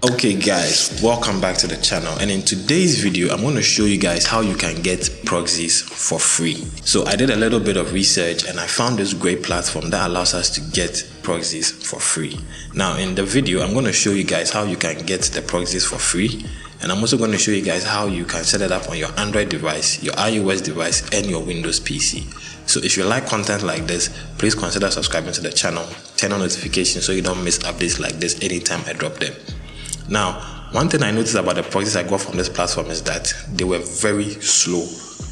Okay guys, welcome back to the channel, and in today's video I'm going to show you guys how you can get proxies for free. So I did a little bit of research and I found this great platform that allows us to get proxies for free. Now in the video I'm going to show you guys how you can get the proxies for free, and I'm also going to show you guys how you can set it up on your Android device, your iOS device, and your Windows PC. So if you like content like this, please consider subscribing to the channel, turn on notifications so you don't miss updates like this anytime I drop them. Now, one thing I noticed about the proxies I got from this platform is that they were very slow.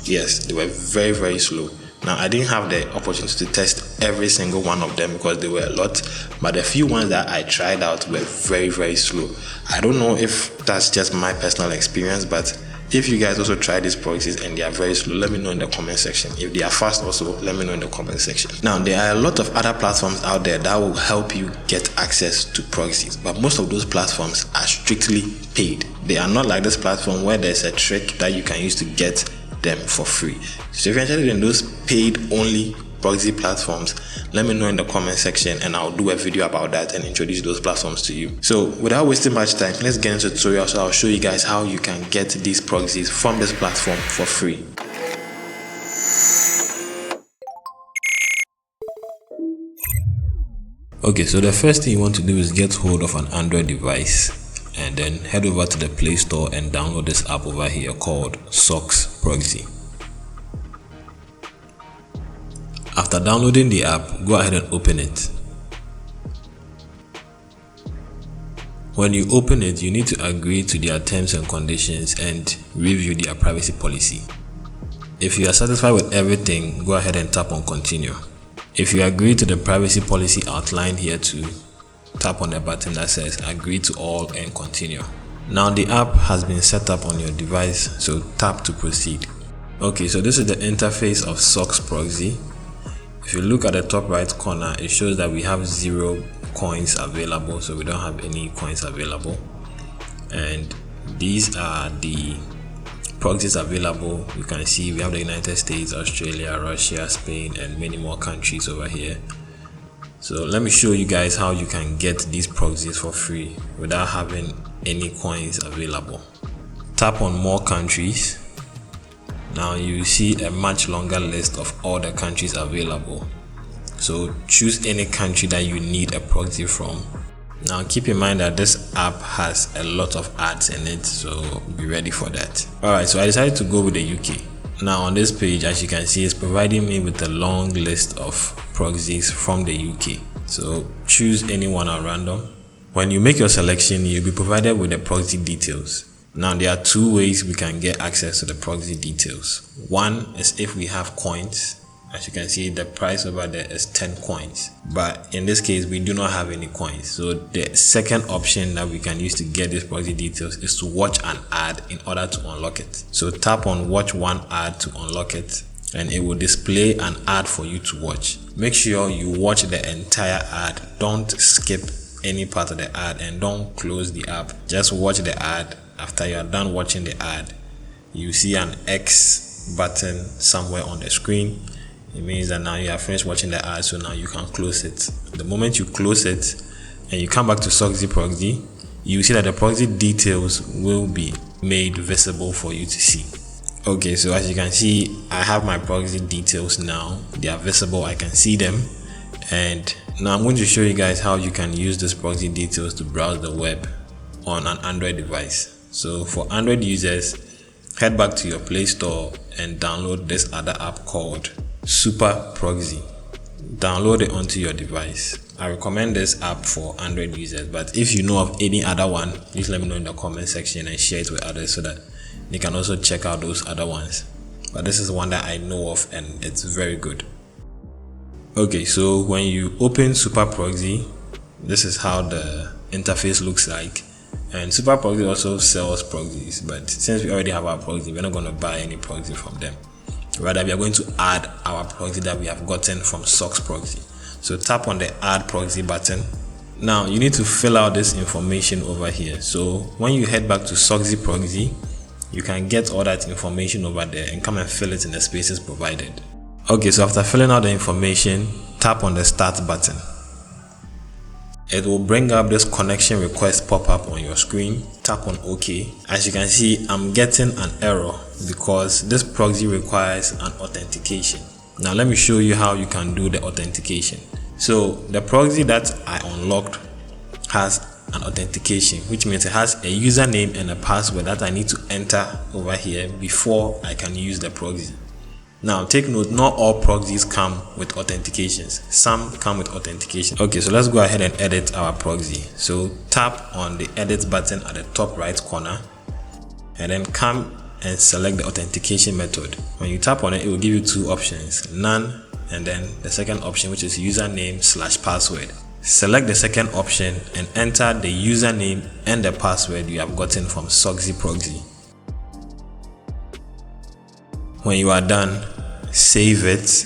Yes, they were very slow. Now, I didn't have the opportunity to test every single one of them because there were a lot, but the few ones that I tried out were very slow. I don't know if that's just my personal experience, but if you guys also try these proxies and they are very slow, let me know in the comment section. If they are fast also, let me know in the comment section. Now, there are a lot of other platforms out there that will help you get access to proxies, but most of those platforms are strictly paid. They are not like this platform where there's a trick that you can use to get them for free. So if you're interested in those paid only proxy platforms, let me know in the comment section and I'll do a video about that and introduce those platforms to you. So without wasting much time, let's get into the tutorial. So I'll show you guys how you can get these proxies from this platform for free. Okay, so the first thing you want to do is get hold of an Android device and then head over to the Play Store and download this app over here called Socks Proxy. After downloading the app, go ahead and open it. When you open it, you need to agree to their terms and conditions and review their privacy policy. If you are satisfied with everything, go ahead and tap on continue. If you agree to the privacy policy outlined here too, tap on the button that says agree to all and continue. Now the app has been set up on your device, so tap to proceed. Okay, so this is the interface of Socks Proxy. If you look at the top right corner, it shows that we have 0 coins available, so we don't have any coins available. And these are the proxies available. You can see we have the United States, Australia, Russia, Spain, and many more countries over here. So let me show you guys how you can get these proxies for free without having any coins available. Tap on more countries. Now you see a much longer list of all the countries available. So choose any country that you need a proxy from. Now keep in mind that this app has a lot of ads in it, so be ready for that. Alright, so I decided to go with the UK. Now on this page, as you can see, it's providing me with a long list of proxies from the UK. So choose any one at random. When you make your selection, you'll be provided with the proxy details. Now there are 2 ways we can get access to the proxy details. One is if we have coins. As you can see, the price over there is 10 coins, but in this case we do not have any coins. So the second option that we can use to get these proxy details is to watch an ad in order to unlock it. So tap on watch one ad to unlock it, and it will display an ad for you to watch. Make sure you watch the entire ad. Don't skip any part of the ad and don't close the app. Just watch the ad. After you are done watching the ad, you see an X button somewhere on the screen. It means that now you have finished watching the ad, so now you can close it. The moment you close it and you come back to Socks5 Proxy, you see that the proxy details will be made visible for you to see. Okay, so as you can see, I have my proxy details now. They are visible, I can see them. And now I'm going to show you guys how you can use this proxy details to browse the web on an Android device. So for Android users, head back to your Play Store and download this other app called Super Proxy. Download it onto your device. I recommend this app for Android users, but if you know of any other one, please let me know in the comment section and share it with others so that they can also check out those other ones. But this is one that I know of and it's very good. Okay, so when you open Super Proxy, this is how the interface looks like. And Super Proxy also sells proxies, but since we already have our proxy, we're not going to buy any proxy from them. Rather, we are going to add our proxy that we have gotten from Socks Proxy. So tap on the add proxy button. Now you need to fill out this information over here. So when you head back to Socks5 Proxy, you can get all that information over there and come and fill it in the spaces provided. Okay, so after filling out the information, tap on the start button. It will bring up this connection request pop-up on your screen. Tap on OK. As you can see, I'm getting an error because this proxy requires an authentication. Now let me show you how you can do the authentication. So the proxy that I unlocked has an authentication, which means it has a username and a password that I need to enter over here before I can use the proxy. Now take note, not all proxies come with authentications. Some come with authentication. Okay, so let's go ahead and edit our proxy. So tap on the edit button at the top right corner and then come and select the authentication method. When you tap on it, it will give you two options, none, and then the second option, which is username/password. Select the second option and enter the username and the password you have gotten from Socks5 Proxy. When you are done, save it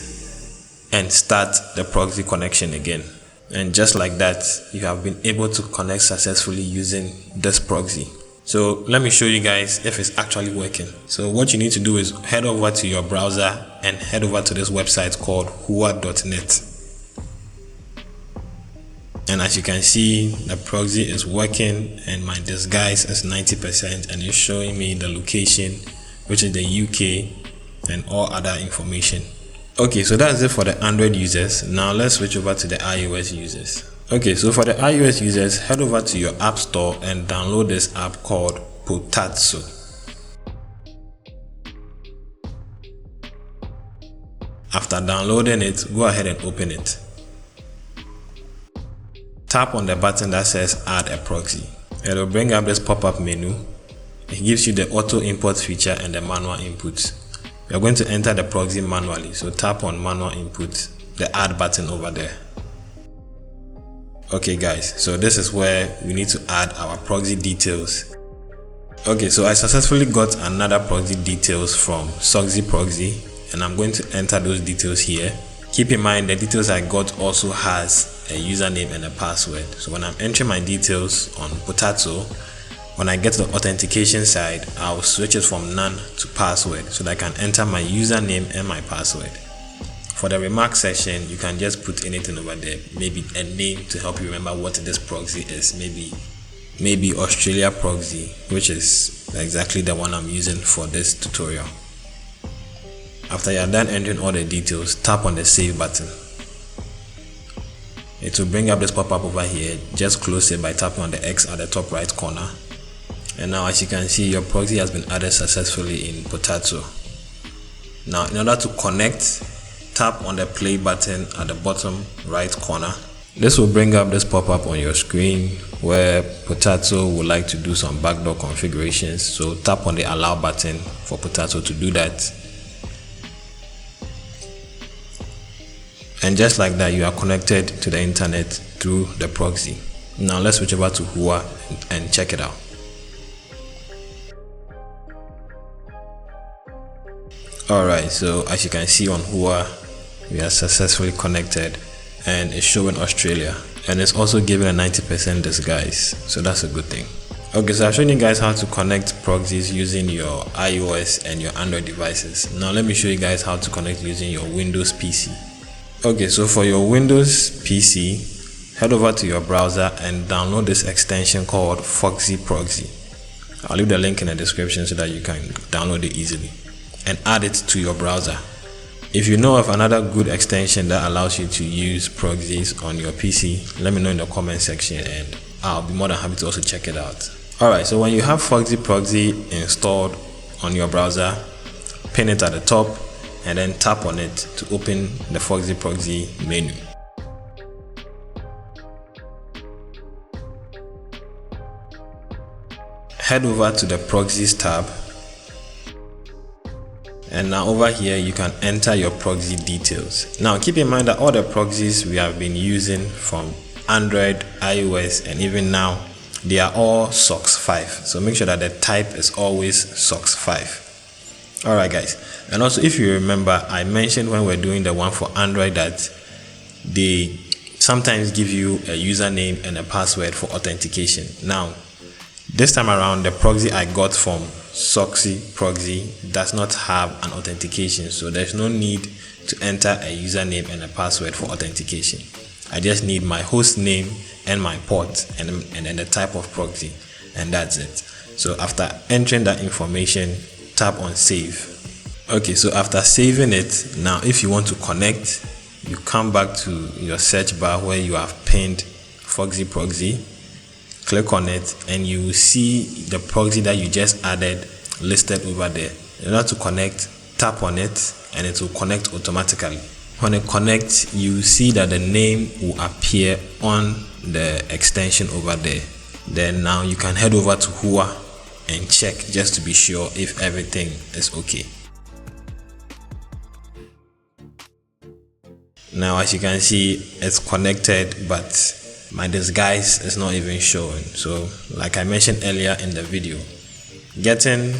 and start the proxy connection again. And just like that, you have been able to connect successfully using this proxy. So let me show you guys if it's actually working. So what you need to do is head over to your browser and head over to this website called hua.net. And as you can see, the proxy is working and my disguise is 90% and it's showing me the location, which is the UK, and all other information. Okay, so that's it for the Android users. Now let's switch over to the iOS users. Okay, so for the iOS users, head over to your app store and download this app called Potatso. After downloading it, go ahead and open it. Tap on the button that says add a proxy. It will bring up this pop-up menu. It gives you the auto import feature and the manual input. We are going to enter the proxy manually, so tap on manual input, the add button over there. Okay guys, so this is where we need to add our proxy details. Okay, so I successfully got another proxy details from Socks5 Proxy and I'm going to enter those details here. Keep in mind the details I got also has a username and a password. So when I'm entering my details on Potatso, when I get to the authentication side, I'll switch it from none to password so that I can enter my username and my password. For the remark section, you can just put anything over there, maybe a name to help you remember what this proxy is. Maybe Australia proxy, which is exactly the one I'm using for this tutorial. After you're done entering all the details, tap on the save button. It will bring up this pop-up over here. Just close it by tapping on the X at the top right corner. And now as you can see, your proxy has been added successfully in Potatso. Now in order to connect, tap on the play button at the bottom right corner. This will bring up this pop-up on your screen where Potatso would like to do some backdoor configurations. So tap on the allow button for Potatso to do that. And just like that, you are connected to the internet through the proxy. Now let's switch over to Hua and check it out. Alright, so as you can see on Hua, we are successfully connected and it's showing Australia, and it's also giving a 90% disguise, so that's a good thing. Okay, so I've shown you guys how to connect proxies using your iOS and your Android devices. Now let me show you guys how to connect using your Windows PC. Okay, so for your Windows PC, head over to your browser and download this extension called Socks5 Proxy. I'll leave the link in the description so that you can download it easily and add it to your browser. If you know of another good extension that allows you to use proxies on your PC, let me know in the comment section and I'll be more than happy to also check it out. Alright, so when you have Socks5 Proxy installed on your browser, pin it at the top and then tap on it to open the Socks5 Proxy menu. Head over to the Proxies tab. And now over here you can enter your proxy details. Now keep in mind that all the proxies we have been using from Android, iOS, and even now, they are all Socks5. So make sure that the type is always Socks5. Alright guys, and also if you remember, I mentioned when we're doing the one for Android that they sometimes give you a username and a password for authentication. Now this time around, the proxy I got from Socks5 Proxy does not have an authentication, so there's no need to enter a username and a password for authentication. I just need my host name and my port and then the type of proxy, and that's it. So after entering that information, tap on save. Okay, so after saving it, now if you want to connect, you come back to your search bar where you have pinned Socks5 Proxy, click on it, and you will see the proxy that you just added listed over there. In order to connect, tap on it and it will connect automatically. When it connects, you see that the name will appear on the extension over there. Then now you can head over to Hua and check just to be sure if everything is okay. Now as you can see, it's connected, but my disguise is not even showing. So like I mentioned earlier in the video, getting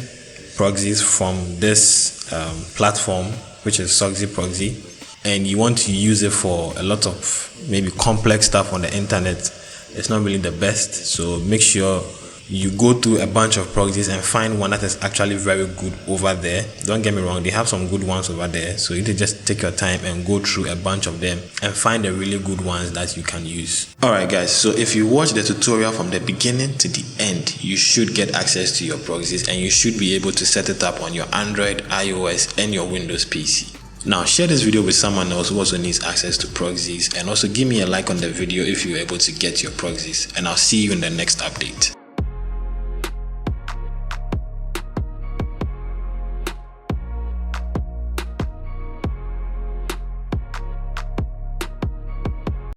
proxies from this platform, which is Socks5 Proxy, and you want to use it for a lot of maybe complex stuff on the internet, it's not really the best. So make sure you go through a bunch of proxies and find one that is actually very good over there. Don't get me wrong, they have some good ones over there, so you need to just take your time and go through a bunch of them and find the really good ones that you can use. Alright guys, so if you watch the tutorial from the beginning to the end, you should get access to your proxies and you should be able to set it up on your Android, iOS and your Windows PC. Now share this video with someone else who also needs access to proxies, and also give me a like on the video if you were able to get your proxies, and I'll see you in the next update.